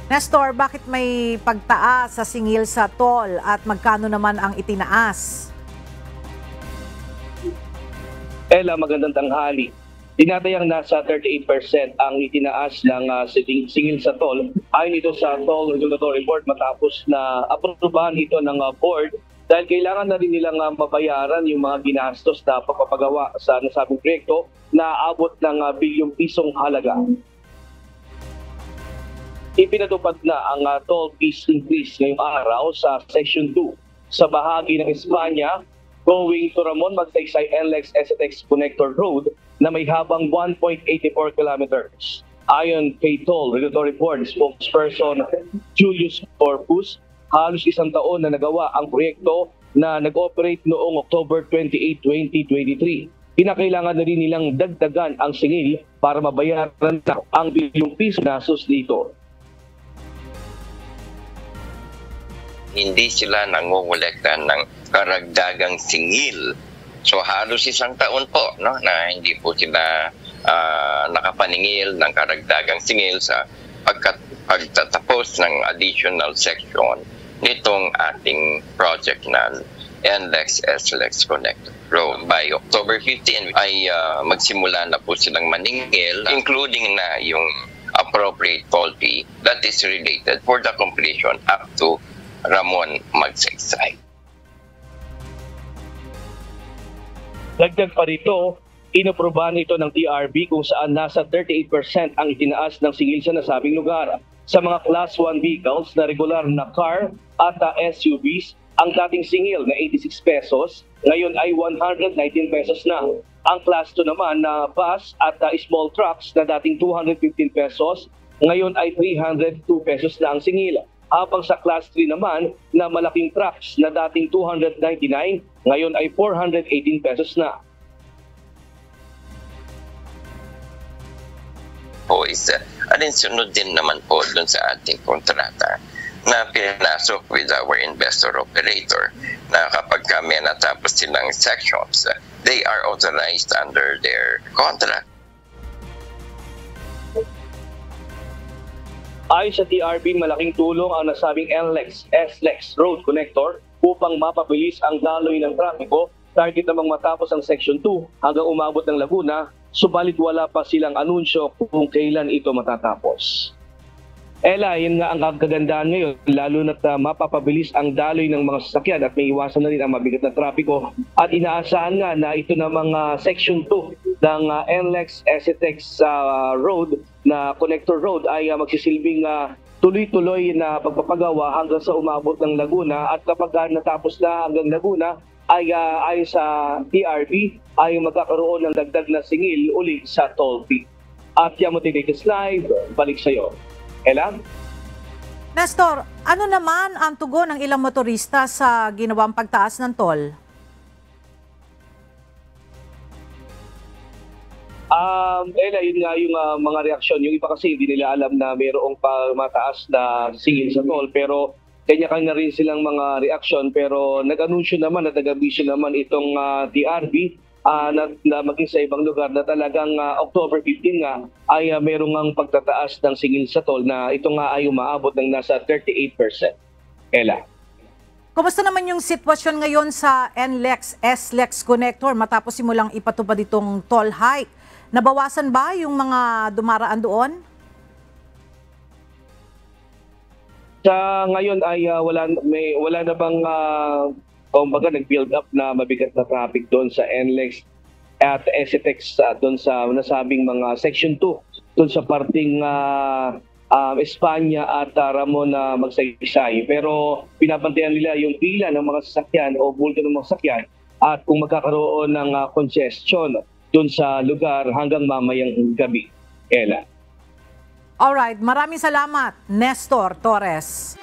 Nestor, bakit may pagtaas sa singil sa toll at magkano naman ang itinaas? Ella, magandang tanghali. Tinatayang nasa 38% ang itinaas ng singil sa toll. Ayon ito sa Toll Regulatory Board matapos na aprobahan ito ng board dahil kailangan na rin nilang mabayaran yung mga ginastos na pagpapagawa sa nasabing proyekto na abot ng bilyong pisong halaga. Ipinatupad na ang toll fees increase ngayong araw sa Section 2 sa bahagi ng Espanya going to Ramon Magsaysay NLEX STX Connector Road na may habang 1.84 kilometers. Ayon kay Toll Regulatory Board spokesperson Julius Corpus, halos isang taon na nagawa ang proyekto na nag-operate noong October 28, 2023. Kinakailangan na rin nilang dagdagan ang singil para mabayaran na ang bilyong piso na dito. Hindi sila nangongolekta ng karagdagang singil. So halos isang taon po na hindi po sila nakapaningil ng karagdagang singil sa pagtatapos ng additional section nitong ating project na NLEX SLEX Connector Road. By October 15 ay magsimula na po silang maningil, including na yung appropriate toll fee that is related for the completion up to Ramon Magsaysay. Dagdag pa rito, inaprubahan ito ng TRB kung saan nasa 38% ang itinaas ng singil sa nasabing lugar. Sa mga Class 1 vehicles na regular na car at SUVs, ang dating singil na 86 pesos, ngayon ay 119 pesos na. Ang Class 2 naman na bus at small trucks na dating 215 pesos, ngayon ay 302 pesos na ang singil. Habang sa Class 3 naman na malaking trucks na dating 299, ngayon ay 418 pesos na. Po is alinsunod din naman po dun sa ating kontrata na pinasok with our investor operator na kapag kami natapos silang sections, they are authorized under their contract. Ayon sa TRB, malaking tulong ang nasabing NLEX SLEX Road Connector upang mapabilis ang daloy ng trapiko. Target namang matapos ang Section 2 hanggang umabot ng Laguna, subalit wala pa silang anunsyo kung kailan ito matatapos. Ella, yun nga ang kagandahan ngayon, lalo na't mapapabilis ang daloy ng mga sasakyan at may iwasan na rin ang mabigat na trapiko. At inaasahan nga na ito na mga Section 2 ng NLEX STX Road na Connector Road ay magsisilbing tuloy-tuloy na pagpapagawa hanggang sa umabot ng Laguna. At kapag natapos na hanggang Laguna, ay ayon sa TRB ay magkakaroon ng dagdag na singil uli sa toll fee. At yan mo tinitis live, balik sa iyo. Ella? Nestor, ano naman ang tugon ng ilang motorista sa ginawang pagtaas ng toll? Ella, yun nga yung mga reaksyon. Yung iba kasi hindi nila alam na mayroong mataas na singil sa toll, pero kanya-kanya rin silang mga reaksyon. Pero nag-anunsyo naman at nag-abisyo naman itong TRB na maging sa ibang lugar na talagang October 15 nga ay mayroong ang pagtataas ng singil sa toll na ito nga ay umaabot ng nasa 38%. Ella. Kumusta naman yung sitwasyon ngayon sa NLEX SLEX Connector matapos simulang ipatupad itong toll hike? Nabawasan ba yung mga dumaraan doon? Sa ngayon ay wala na bang kumbaga nag-build up na mabigat na traffic doon sa NLEX at STX doon sa nasabing mga Section 2 doon sa parting Espanya at Ramon Magsaysay. Pero pinapantayan nila yung pila ng mga sasakyan o bulto ng mga sasakyan at kung magkakaroon ng congestion doon sa lugar hanggang mamayang gabi. Ella. Alright, maraming salamat, Nestor Torres.